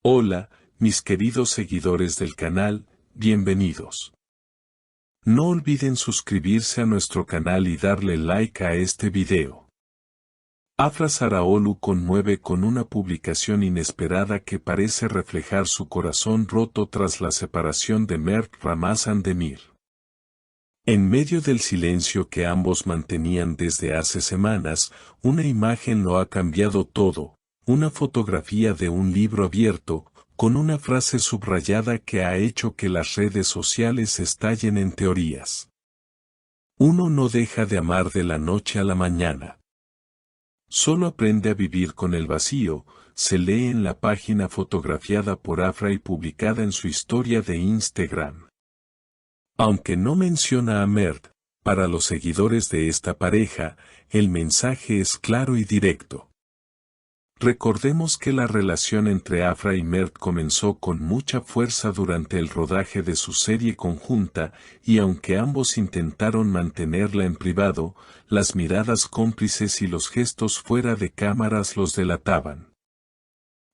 Hola, mis queridos seguidores del canal, bienvenidos. No olviden suscribirse a nuestro canal y darle like a este video. Afra Saraolu conmueve con una publicación inesperada que parece reflejar su corazón roto tras la separación de Mert Ramazan Demir. En medio del silencio que ambos mantenían desde hace semanas, una imagen lo ha cambiado todo, una fotografía de un libro abierto, con una frase subrayada que ha hecho que las redes sociales estallen en teorías. Uno no deja de amar de la noche a la mañana. Solo aprende a vivir con el vacío, se lee en la página fotografiada por Afra y publicada en su historia de Instagram. Aunque no menciona a Mert, para los seguidores de esta pareja, el mensaje es claro y directo. Recordemos que la relación entre Afra y Mert comenzó con mucha fuerza durante el rodaje de su serie conjunta, y aunque ambos intentaron mantenerla en privado, las miradas cómplices y los gestos fuera de cámaras los delataban.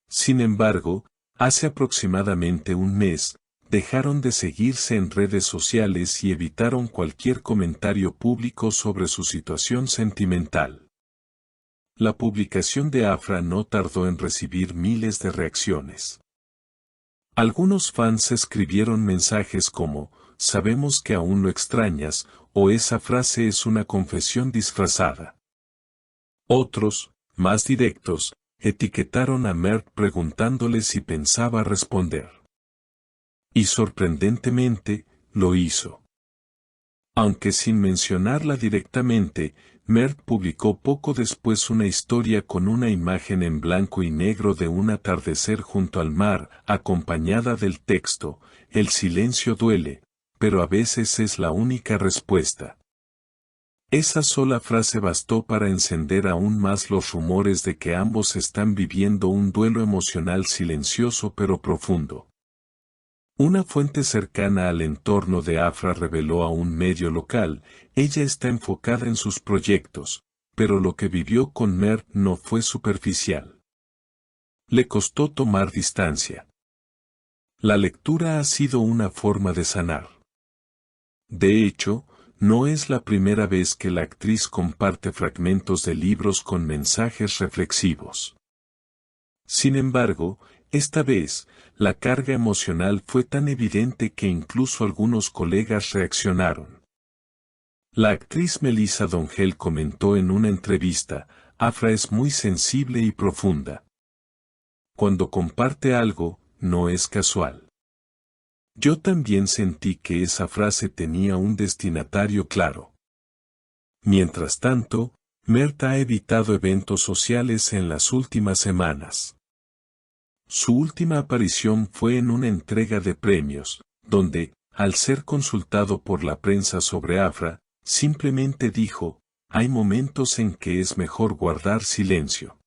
Sin embargo, hace aproximadamente un mes, dejaron de seguirse en redes sociales y evitaron cualquier comentario público sobre su situación sentimental. La publicación de Afra no tardó en recibir miles de reacciones. Algunos fans escribieron mensajes como, "Sabemos que aún lo extrañas", o "Esa frase es una confesión disfrazada". Otros, más directos, etiquetaron a Mert preguntándole si pensaba responder. Y sorprendentemente, lo hizo. Aunque sin mencionarla directamente, Mert publicó poco después una historia con una imagen en blanco y negro de un atardecer junto al mar, acompañada del texto, "El silencio duele, pero a veces es la única respuesta". Esa sola frase bastó para encender aún más los rumores de que ambos están viviendo un duelo emocional silencioso pero profundo. Una fuente cercana al entorno de Afra reveló a un medio local, ella está enfocada en sus proyectos, pero lo que vivió con Mert no fue superficial. Le costó tomar distancia. La lectura ha sido una forma de sanar. De hecho, no es la primera vez que la actriz comparte fragmentos de libros con mensajes reflexivos. Sin embargo, esta vez, la carga emocional fue tan evidente que incluso algunos colegas reaccionaron. La actriz Melissa Dongel comentó en una entrevista, "Afra es muy sensible y profunda. Cuando comparte algo, no es casual". Yo también sentí que esa frase tenía un destinatario claro. Mientras tanto, Mert ha evitado eventos sociales en las últimas semanas. Su última aparición fue en una entrega de premios, donde, al ser consultado por la prensa sobre Afra, simplemente dijo, "Hay momentos en que es mejor guardar silencio".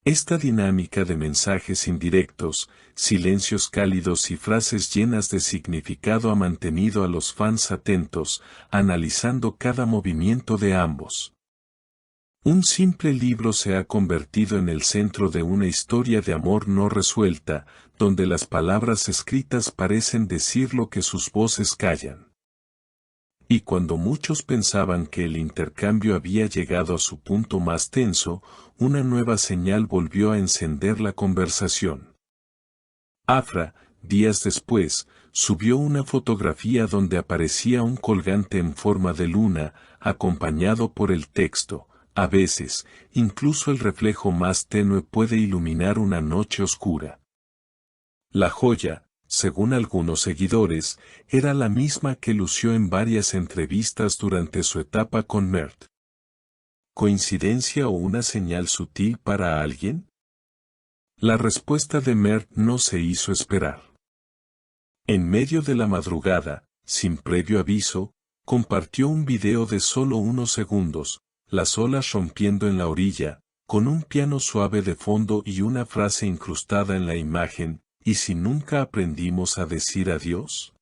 Esta dinámica de mensajes indirectos, silencios cálidos y frases llenas de significado ha mantenido a los fans atentos, analizando cada movimiento de ambos. Un simple libro se ha convertido en el centro de una historia de amor no resuelta, donde las palabras escritas parecen decir lo que sus voces callan. Y cuando muchos pensaban que el intercambio había llegado a su punto más tenso, una nueva señal volvió a encender la conversación. Afra, días después, subió una fotografía donde aparecía un colgante en forma de luna, acompañado por el texto, "A veces, incluso el reflejo más tenue puede iluminar una noche oscura". La joya, según algunos seguidores, era la misma que lució en varias entrevistas durante su etapa con Mert. ¿Coincidencia o una señal sutil para alguien? La respuesta de Mert no se hizo esperar. En medio de la madrugada, sin previo aviso, compartió un video de solo unos segundos, las olas rompiendo en la orilla, con un piano suave de fondo y una frase incrustada en la imagen, "¿Y si nunca aprendimos a decir adiós?".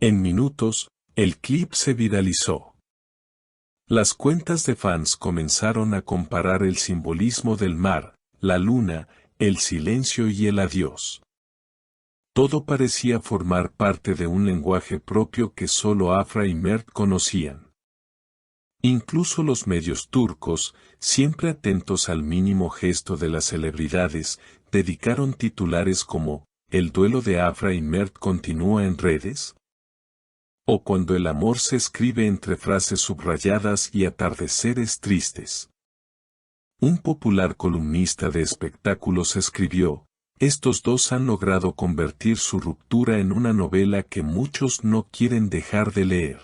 En minutos, el clip se viralizó. Las cuentas de fans comenzaron a comparar el simbolismo del mar, la luna, el silencio y el adiós. Todo parecía formar parte de un lenguaje propio que solo Afra y Mert conocían. Incluso los medios turcos, siempre atentos al mínimo gesto de las celebridades, dedicaron titulares como «El duelo de Afra y Mert continúa en redes», o «Cuando el amor se escribe entre frases subrayadas y atardeceres tristes». Un popular columnista de espectáculos escribió: «Estos dos han logrado convertir su ruptura en una novela que muchos no quieren dejar de leer».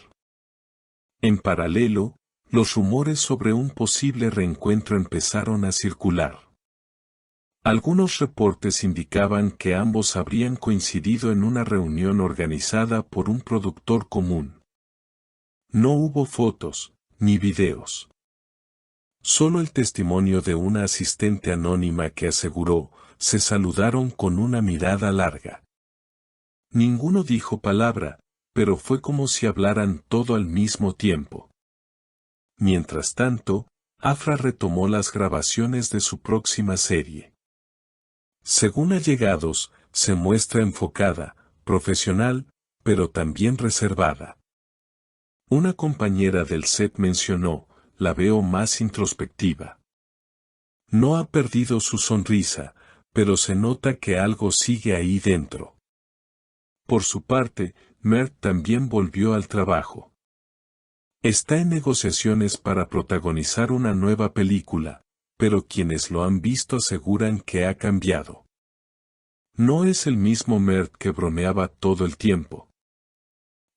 En paralelo, los rumores sobre un posible reencuentro empezaron a circular. Algunos reportes indicaban que ambos habrían coincidido en una reunión organizada por un productor común. No hubo fotos, ni videos. Solo el testimonio de una asistente anónima que aseguró: «Se saludaron con una mirada larga». Ninguno dijo palabra, pero fue como si hablaran todo al mismo tiempo. Mientras tanto, Afra retomó las grabaciones de su próxima serie. Según allegados, se muestra enfocada, profesional, pero también reservada. Una compañera del set mencionó: «La veo más introspectiva. No ha perdido su sonrisa, pero se nota que algo sigue ahí dentro». Por su parte, Mert también volvió al trabajo. Está en negociaciones para protagonizar una nueva película, pero quienes lo han visto aseguran que ha cambiado. No es el mismo Mert que bromeaba todo el tiempo.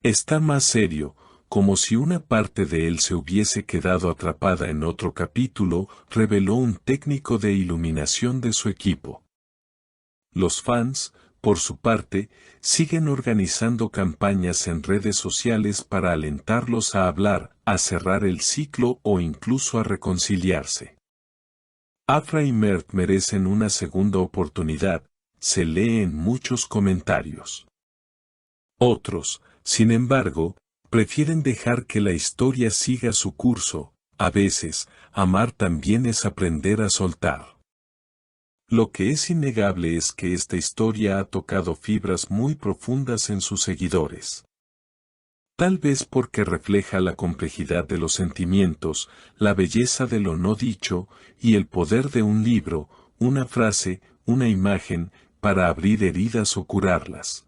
Está más serio, como si una parte de él se hubiese quedado atrapada en otro capítulo, reveló un técnico de iluminación de su equipo. Los fans, por su parte, siguen organizando campañas en redes sociales para alentarlos a hablar, a cerrar el ciclo o incluso a reconciliarse. Afra y Mert merecen una segunda oportunidad, se lee en muchos comentarios. Otros, sin embargo, prefieren dejar que la historia siga su curso. A veces, amar también es aprender a soltar. Lo que es innegable es que esta historia ha tocado fibras muy profundas en sus seguidores. Tal vez porque refleja la complejidad de los sentimientos, la belleza de lo no dicho, y el poder de un libro, una frase, una imagen, para abrir heridas o curarlas.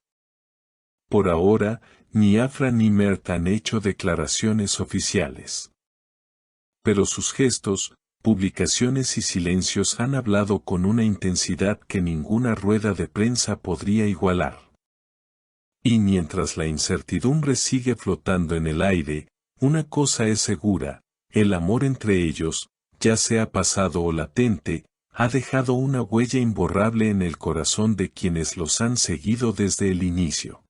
Por ahora, ni Afra ni Mert han hecho declaraciones oficiales. Pero sus gestos, publicaciones y silencios han hablado con una intensidad que ninguna rueda de prensa podría igualar. Y mientras la incertidumbre sigue flotando en el aire, una cosa es segura: el amor entre ellos, ya sea pasado o latente, ha dejado una huella imborrable en el corazón de quienes los han seguido desde el inicio.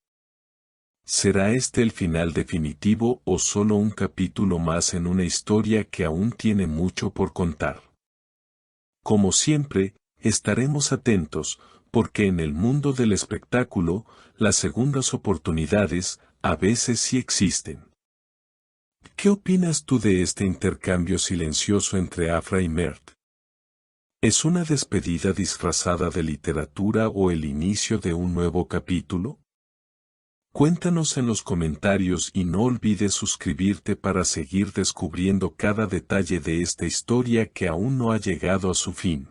¿Será este el final definitivo o solo un capítulo más en una historia que aún tiene mucho por contar? Como siempre, estaremos atentos, porque en el mundo del espectáculo, las segundas oportunidades, a veces sí existen. ¿Qué opinas tú de este intercambio silencioso entre Afra y Mert? ¿Es una despedida disfrazada de literatura o el inicio de un nuevo capítulo? Cuéntanos en los comentarios y no olvides suscribirte para seguir descubriendo cada detalle de esta historia que aún no ha llegado a su fin.